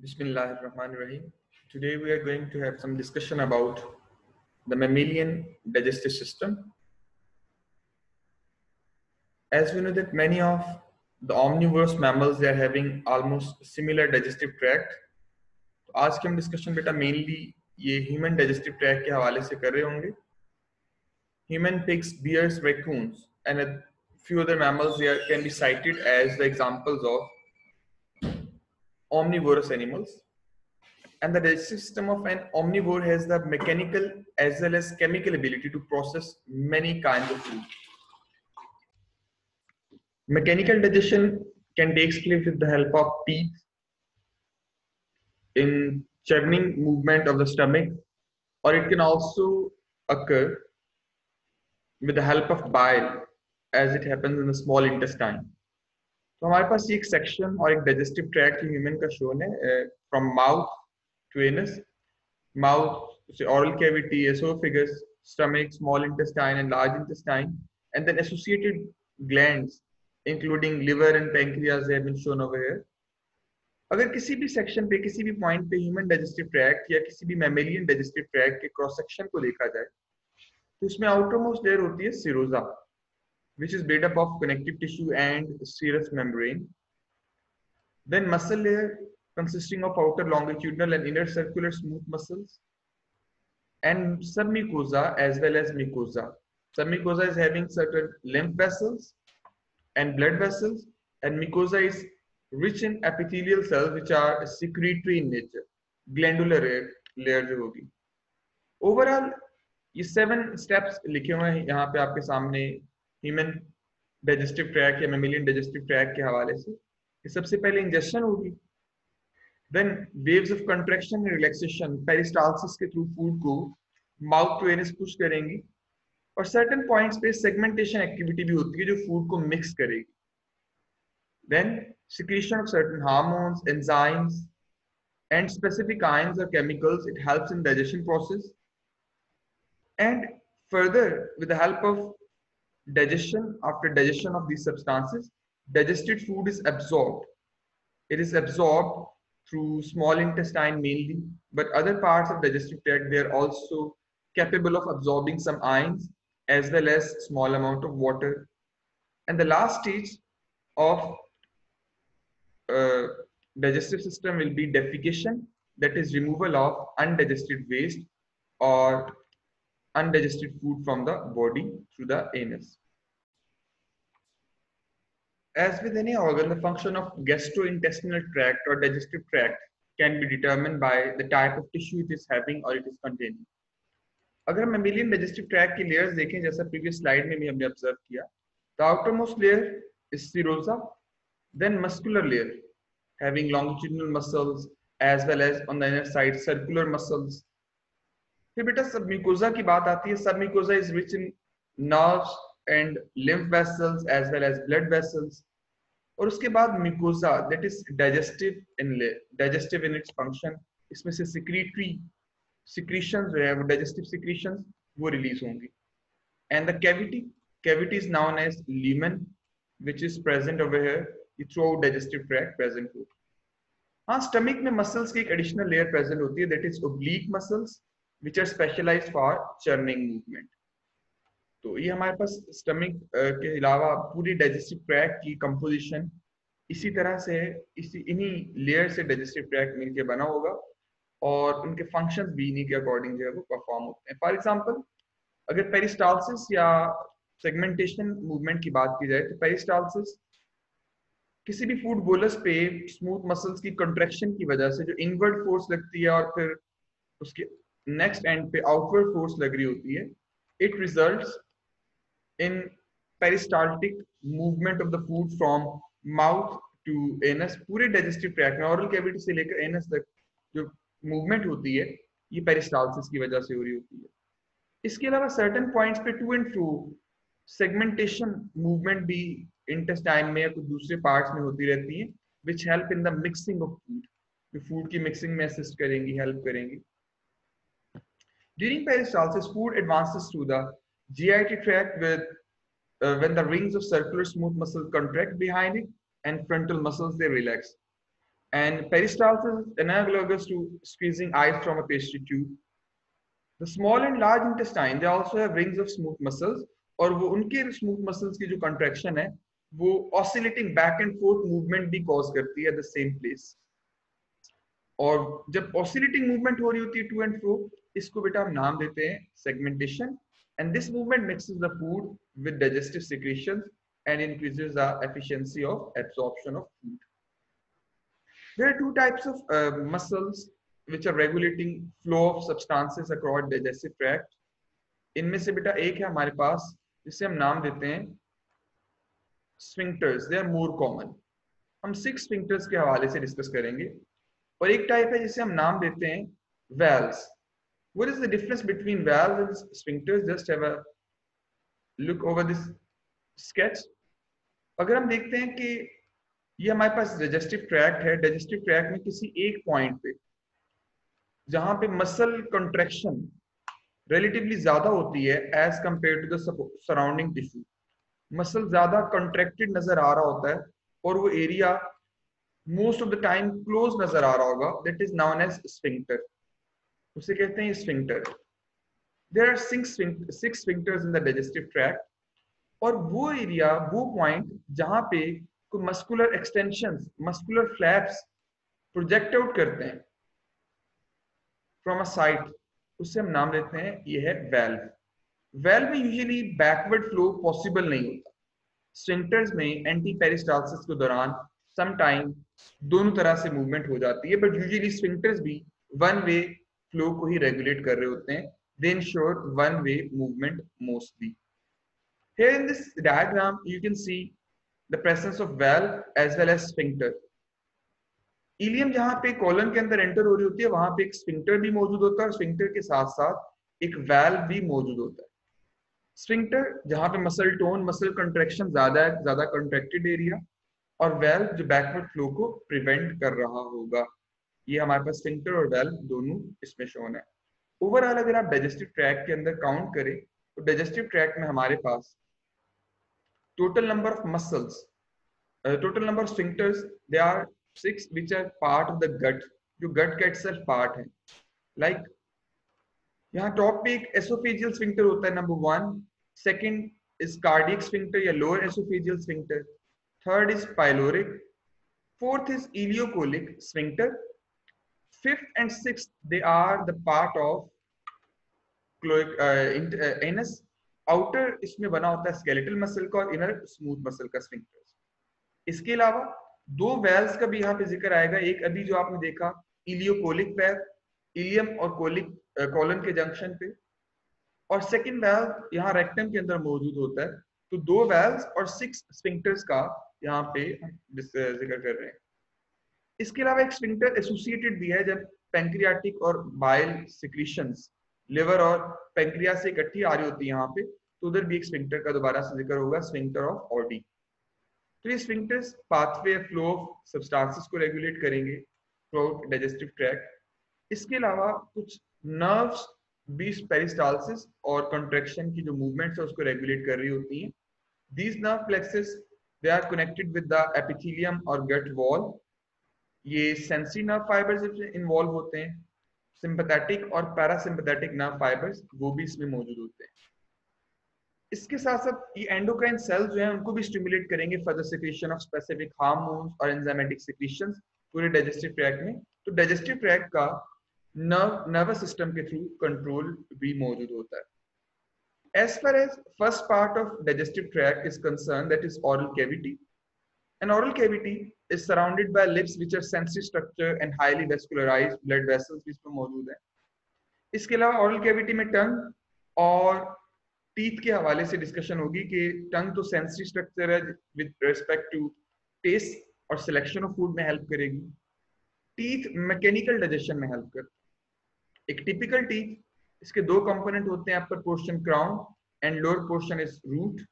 Bismillahirrahmanirrahim. Today we are going to have some discussion about the mammalian digestive system. As we know that many of the omnivorous mammals, they are having almost similar digestive tract. तो आज की हम discussion बेटा mainly ये human digestive tract के हवाले से कर रहे होंगे. Human pigs, bears, raccoons and a few other mammals here can be cited as the examples of omnivorous animals. And the digestive system of an omnivore has the mechanical as well as chemical ability to process many kinds of food. Mechanical digestion can take place with the help of teeth in churning movement of the stomach, or it can also occur with the help of bile as it happens in the small intestine. तो हमारे पास एक section और एक digestive tract human का shown है from mouth to anus, mouth, oral cavity, esophagus, stomach, small intestine, and large intestine, and then associated glands, including liver and pancreas, they have been shown over here. अगर किसी भी section पे किसी भी point पे human digestive tract या किसी भी मैमेलियन डाइजेस्टिव ट्रैक्ट के क्रॉस सेक्शन को देखा जाए तो इसमें आउटरमोस्ट लेयर होती है सीरोजा, which is made up of connective tissue and serous membrane. Then muscle layer consisting of outer longitudinal and inner circular smooth muscles, and submucosa as well as mucosa. Submucosa is having certain lymph vessels and blood vessels, and mucosa is rich in epithelial cells which are secretory in nature. Glandular layer जो होगी. Overall ये 7 steps लिखे हुए हैं यहाँ पे आपके सामने ह्यूमन डाइजेस्टिव ट्रैक्ट या मैमेलियन डाइजेस्टिव ट्रैक्ट के हवाले से. सबसे पहले इंजेक्शन होगी, then waves of contraction and relaxation peristalsis के through food को mouth to anus push करेंगी, और certain points पे segmentation activity भी होती है जो food को mix करेगी. Then secretion of certain hormones, enzymes and specific ions or chemicals, it helps in digestion process. And further, with the help of digestion, after digestion of these substances, digested food is absorbed. It is absorbed through small intestine mainly, but other parts of digestive tract, they are also capable of absorbing some ions as well as small amount of water. And the last stage of digestive system will be defecation, that is removal of undigested waste or undigested food from the body through the anus. As with any organ, the function of gastrointestinal tract or digestive tract can be determined by the type of tissue it is having or it is containing. अगर हम mammalian digestive tract की layers देखें, जैसा previous slide में भी हमने observe किया, the outermost layer is serosa, then muscular layer having longitudinal muscles as well as on the inner side circular muscles. फिर बेटा submucosa की बात आती है. Submucosa is rich in nerves and lymph vessels as well as blood vessels. और उसके बाद mucosa, that is digestive in its function. इसमें से secretions जो है वो digestive secretions वो release होंगी. And the cavity is known as lumen, which is present over here throughout digestive tract present होगी. हाँ, stomach में muscles की एक additional layer present होती है, that is oblique muscles, which are specialized for churning movement. तो ये हमारे पास स्टमक के अलावा पूरी डाइजेस्टिव ट्रैक्ट की कंपोजिशन इसी तरह से इन्हीं लेयर से डाइजेस्टिव ट्रैक्ट मिलके बना होगा, और उनके फंक्शंस भी इन्हीं के अकॉर्डिंग जो है वो परफॉर्म होते हैं. फॉर एग्जांपल, अगर पेरिस्टालसिस या सेगमेंटेशन मूवमेंट की बात की जाए तो पेरिस्टालसिस किसी भी फूड बोलस पे स्मूथ मसल्स की कंट्रैक्शन की वजह से जो इनवर्ड फोर्स लगती है और फिर उसके नेक्स्ट एंड पे आउटवर्ड फोर्स लग रही होती है, it results in peristaltic movement of the food from mouth to anus. पूरे digestive tract में oral cavity से लेकर anus तक जो movement होती है ये peristalsis की वजह से हो रही होती है. इसके अलावा certain points पे to and fro segmentation movement भी intestine में या कुछ दूसरे parts में होती रहती है, which help in the mixing of food. जो food की mixing में assist करेंगी, help करेंगी. During peristalsis, food advances through the GIT tract with when the rings of circular smooth muscle contract behind it and frontal muscles they relax. And peristalsis is analogous to squeezing ice from a pastry tube. The small and large intestine, they also have rings of smooth muscles, और वो उनके smooth muscles की जो contraction है वो oscillating back and forth movement भी cause करती है at the same place. और जब oscillating movement हो रही होती है to and fro, इसको बेटा हम नाम देते हैं segmentation, and this movement mixes the food with digestive secretions and increases the efficiency of absorption of food. There are two types of muscles which are regulating flow of substances across digestive tract. इनमें से बेटा एक है हमारे पास जिसे हम नाम देते हैं sphincters. They are more common. हम 6 sphincters के हवाले से डिस्कस करेंगे. और एक टाइप है जिसे हम नाम देते हैं valves. What is the difference between valves and sphincters? Just have a look over this sketch. अगर हम देखते हैं कि ये हमारे पास डाइजेस्टिव ट्रैक्ट है, डाइजेस्टिव ट्रैक्ट में किसी एक पॉइंट पे जहां पे मसल कंट्रैक्शन रिलेटिवली ज्यादा होती है as compare to the surrounding tissue, muscle ज्यादा कंट्रैक्टेड नजर आ रहा होता है और वो area most of the time close नजर आ रहा होगा, that is known as sphincter. उसे कहते हैं sphincter. There are 6 sphincters in the digestive tract, और वो एरिया, वो पॉइंट जहां पे कोई muscular extensions, muscular flaps project out करते हैं फ्रॉम अ साइट, उससे हम नाम देते हैं ये है वेल्व. वेल्व में यूजुअली बैकवर्ड फ्लो पॉसिबल नहीं होता. स्फिंक्टर्स में एंटी पेरिस्टालसिस के दौरान सम टाइम दोनों तरह से मूवमेंट हो जाती है, बट यूजुअली स्फिंक्टर्स भी वन वे फ्लो को ही रेगुलेट कर रहे होते हैं. दे ensure one way movement mostly. Here in this diagram, you can see the presence of valve as well as sphincter. Ileum जहां पे कॉलन के अंदर एंटर हो रही होती है वहां पे एक स्फिंक्टर भी मौजूद होता है और स्फिंक्टर के साथ साथ एक वाल्व भी मौजूद होता है. स्फिंक्टर जहां पे मसल टोन, मसल कंट्रैक्शन ज्यादा है, ज्यादा कंट्रैक्टेड एरिया, और वाल्व जो बैकवर्ड फ्लो को प्रिवेंट कर रहा होगा. ये हमारे पास स्फिंक्टर और वाल्व दोनों इसमें शोन है. ओवरऑल अगर आप डाइजेस्टिव ट्रैक्ट के अंदर काउंट करें तो डाइजेस्टिव ट्रैक्ट में हमारे पास total number of muscles, total number of sphincters, they are 6 which are part of the gut, जो gut का itself part है. Like यहाँ टॉप पे एक esophageal sphincter होता है, number 1. Second is cardiac sphincter या lower esophageal sphincter. Third is pyloric. Fourth is ileocolic sphincter. Fifth and sixth, they are the part of anus. Outer इसमें बना होता है स्केलेटल मसल का और इनर स्मूथ मसल का स्फिंक्टर्स. इसके अलावा 2 वेल्व्स का भी यहाँ पे जिक्र आएगा. एक अभी जो आपने देखा इलियोकोलिक वेल्व, इलियम और कोलिक कॉलन के जंक्शन पे, और सेकंड वेल्व यहाँ रेक्टम के अंदर मौजूद होता है. तो 2 वेल्व्स और 6 स्फिंक्टर्स का यहाँ पे जिक्र कर रहे हैं. इसके अलावा एक स्फिंक्टर एसोसिएटेड भी है जब पैंक्रियाटिक और बाइल सिक्रीशंस लिवर और पैंक्रियास से इकट्ठी आ रही होती है यहाँ पे, तो उधर भी एक स्फिंक्टर का दोबारा से जिक्र होगा, स्फिंक्टर ऑफ ऑडी. तो ये sphincters pathway flow of substances को रेगुलेट करेंगे थ्रू डाइजेस्टिव ट्रैक्ट. इसके अलावा कुछ नर्व्स भी पेरिस्टालसिस और कंट्रैक्शन की जो मूवमेंट्स है उसको रेगुलेट कर रही होती हैं. These nerve plexuses they are connected with the epithelium और गट वॉल. ये सेंसरी नर्व फाइबर्स इन्वॉल्व होते हैं. सिंपैथेटिक और पैरासिम्पैथेटिक नर्व फाइबर्स वो भी इसमें मौजूद होते हैं. इसके साथ साथ ये एंडोक्राइन सेल्स जो हैं उनको भी स्टिमुलेट करेंगे for the secretion of specific hormones और एंजाइमेटिक सिक्रीशंस पूरे डाइजेस्टिव ट्रैक्ट में. तो डाइजेस्टिव ट्रैक्ट का नर्वस सिस्टम के थ्रू कंट्रोल भी मौजूद होता है. As far as first part of digestive tract is concerned, that is oral cavity. An oral cavity is surrounded by lips which are sensory structure and highly vascularized blood vessels भी इसमें मौजूद है. इसके अलावा oral cavity में टंग और teeth के हवाले से डिस्कशन होगी कि टंग तो सेंसरी स्ट्रक्चर है विद रिस्पेक्ट टू टेस्ट और सिलेक्शन ऑफ फूड में हेल्प करेगी. टीथ मैकेनिकल डाइजेशन में हेल्प करती है. एक टिपिकल टीथ, इसके 2 कंपोनेंट होते हैं, upper portion crown and lower portion is root.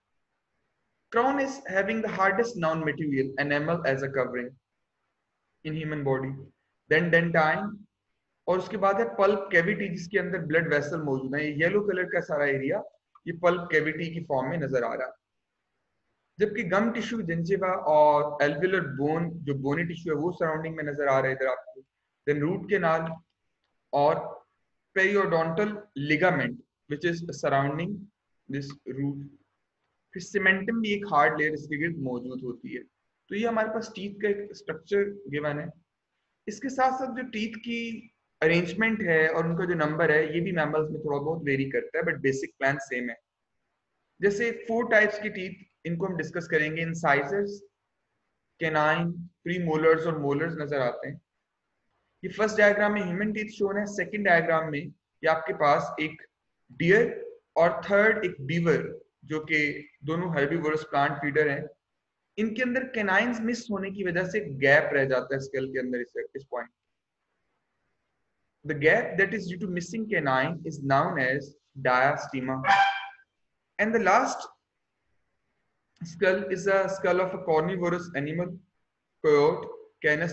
Crown is having the hardest noun material, enamel, as a covering in human body. Then dentine, और उसके बाद है पल्प कैविटी जिसके अंदर ब्लड वेसल मौजूद है. येलो कलर का सारा एरिया ये पल्प कैविटी की फॉर्म में नजर आ रहा है. जबकि गम टिश्यू, जिंजिवा और एल्वियुलर बोन, जो बोनी टिश्यू है वो सराउंडिंग में नजर आ रहा है इधर आपको। देन रूट कैनाल और periodontal ligament which is surrounding this root. फिर सीमेंटम भी एक हार्ड लेयर इसके गिर्द मौजूद होती है। तो ये हमारे पास टीथ का एक स्ट्रक्चर गिवन है। इसके साथ साथ जो टीथ की अरेंजमेंट है और उनका जो नंबर है ये भी मैमल्स में थोड़ा बहुत वेरी करता है, बट बेसिक प्लान सेम है। जैसे 4 टाइप्स की टीथ, इनको हम डिस्कस करेंगे। इंसाइजर्स, कैनाइन, प्रीमोलर्स और मोलर्स नजर आते हैं। ये फर्स्ट डायग्राम में ह्यूमन टीथ शोन है, सेकंड डायग्राम में ये आपके पास एक डियर और थर्ड एक बीवर, जो कि दोनों हर्बीवोरस प्लांट फीडर हैं। इनके अंदर कैनाइन्स मिस होने की वजह से गैप रह जाता है स्केल के अंदर इस point. The gap that is due to missing canine is known as diastema. And the last skull is a skull of a carnivorous animal, coyote, canis,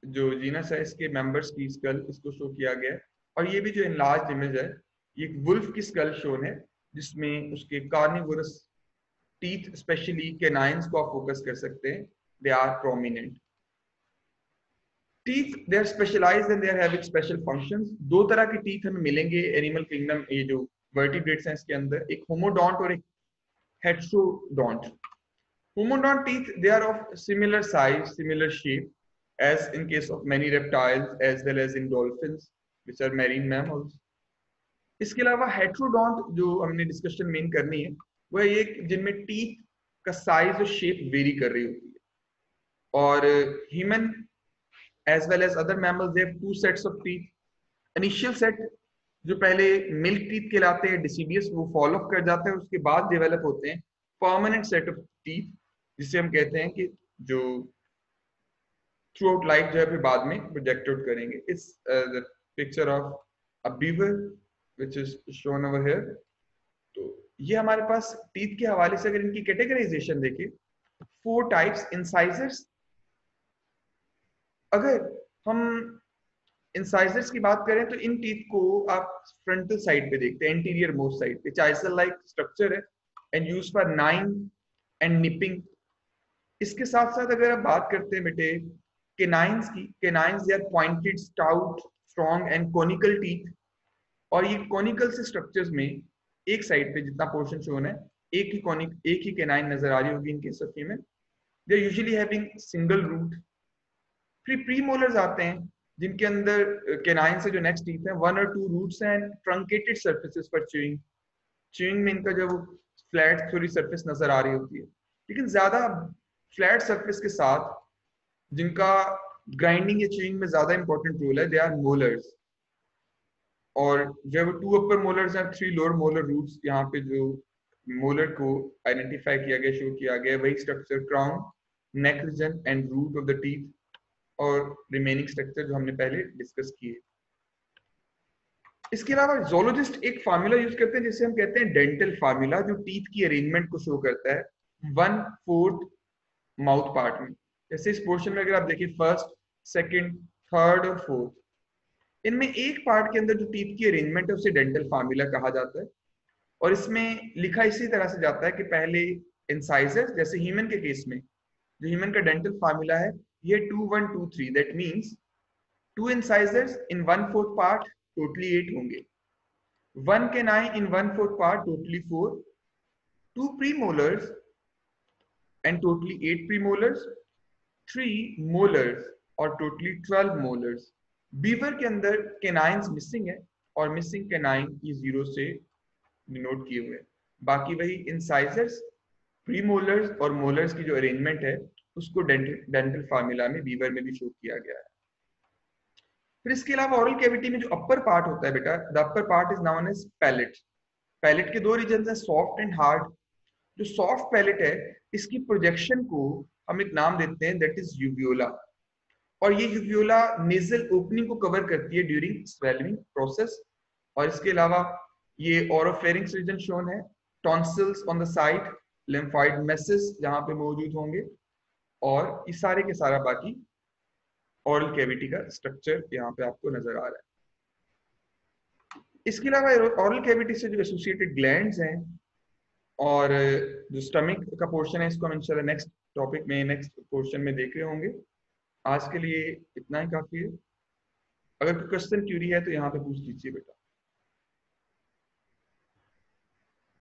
जो जीनस है इसके मेंबर्स की स्कल इसको शो किया गया है। और ये भी जो इनलार्ज इमेज है ये एक वुल्फ की स्कल शोन है, जिसमें उसके कार्निवोरस टीथ स्पेशली कैनाइन्स को आप फोकस कर सकते हैं, they are prominent. Teeth they are specialised and they are having special functions. दो तरह के टीथ हमें मिलेंगे एनिमल किंगडम, ये जो वर्टिब्रेट्स हैं इसके अंदर, एक होमोडोंट और एक heterodont. Homodont teeth, they are of similar size, similar shape, as in case of many reptiles as well as in dolphins, which are marine mammals. इसके अलावा हेट्रोडोंट जो हमने डिस्कशन मेन करनी है वो है एक जिनमें टीथ का साइज और शेप वेरी कर रही होती है। और human as well as other mammals they have 2 sets of teeth. Initial set जो पहले मिल्क टीथ कहलाते हैं, डिसीडियस, वो फॉलो अप कर जाते हैं, उसके बाद डेवलप होते हैं परमानेंट सेट ऑफ टीथ, जिसे हम कहते हैं कि जो थ्रू आउट लाइफ जो है फिर बाद में प्रोजेक्ट आउट करेंगे। It's the picture of a beaver which is shown over here. तो ये हमारे पास टीथ के हवाले से अगर इनकी कैटेगराइजेशन देखें, 4 टाइप्स इंसाइजर्स। अगर हम इंसाइजर्स की बात करें तो इन टीथ को आप फ्रंटल साइड पे देखते हैं, एंटीरियर मोस्ट साइड पे, चाइसल लाइक स्ट्रक्चर है and use for nine and nipping. इसके साथ साथ अगर आप बात करते हैं बेटे केनाइंस की, canines they are pointed, stout, strong and conical teeth. और ये कोनिकल से स्ट्रक्चर्स में एक साइड पे जितना पोर्शन शोन है एक ही केनाइन नजर आ रही होगी in case of female. They are usually having single root. फिर प्रीमोलर्स आते हैं जिनके अंदर केनाइन से जो नेक्स्ट टीथ है 1 और 2 roots and truncated surfaces for chewing. Chewing में इनका जो फ्लैट थोड़ी सरफेस नजर आ रही होती है, लेकिन ज्यादा फ्लैट सरफेस के साथ जिनका ग्राइंडिंग या च्यूइंग में ज्यादा इंपॉर्टेंट रोल है, दे आर मोलर्स। और जब 2 अपर मोलर्स हैं 3 लोअर मोलर रूट्स, यहाँ पे जो मोलर को आइडेंटिफाई किया गया, शो किया गया, वही structure crown, neck region and root of the teeth और रिमेनिंग स्ट्रक्चर जो हमने पहले डिस्कस किए। इसके अलावा जोलॉजिस्ट एक फार्मूला यूज करते हैं जिसे हम कहते हैं डेंटल फार्मूला, जो टीथ की अरेंजमेंट को शो करता है 1/4 माउथ पार्ट में। जैसे इस पोर्शन में अगर आप देखिए फर्स्ट, सेकंड, थर्ड और फोर्थ, इनमें एक पार्ट के अंदर जो टीथ की अरेंजमेंट है उसे डेंटल फार्मूला कहा जाता है। और इसमें लिखा इसी तरह से जाता है कि पहले इंसाइजर, जैसे ह्यूमन के केस में जो ह्यूमन का डेंटल फार्मूला है ये 2 1 2 3, that means 2 incisors in 1/4 part, totally 8 होंगे। 1 canine in 1/4 part, totally 4। 2 premolars and totally 8 premolars। 3 molars और totally 12 molars। बीवर के अंदर canines मिसिंग है और मिसिंग canine ये 0 से डिनोट किए हुए हैं। बाकी वही incisors, premolars और molars की जो अरेंजमेंट है उसको डेंटल फार्मूला में बीवर में भी शो किया गया है। फिर इसके अलावा ओरल कैविटी में जो अपर पार्ट होता है बेटा, the upper part is known as palate. Palate के 2 रीजन है, सॉफ्ट एंड हार्ड। जो सॉफ्ट पैलेट है इसकी प्रोजेक्शन को हम एक नाम देते हैं, दैट इज यूवियोला। और ये यूवियोला नेजल ओपनिंग को कवर करती है ड्यूरिंग स्वेलिंग प्रोसेस। और इसके अलावा ये ओरोफेरिंक्स रीजन शोन है, tonsils on the side, lymphoid masses जहां पे मौजूद होंगे, और ये सारे के सारा बाकी ओरल कैविटी का स्ट्रक्चर यहाँ पे आपको नजर आ रहा है। इसके अलावा ओरल कैविटी से जो एसोसिएटेड ग्लैंड्स हैं और जो स्टमक का पोर्शन है इसको हम इंशाल्लाह नेक्स्ट टॉपिक में, नेक्स्ट पोर्शन में देख रहे होंगे। आज के लिए इतना ही काफी है। अगर कोई क्वेश्चन क्यूरी है तो यहाँ पे पूछ लीजिए बेटा।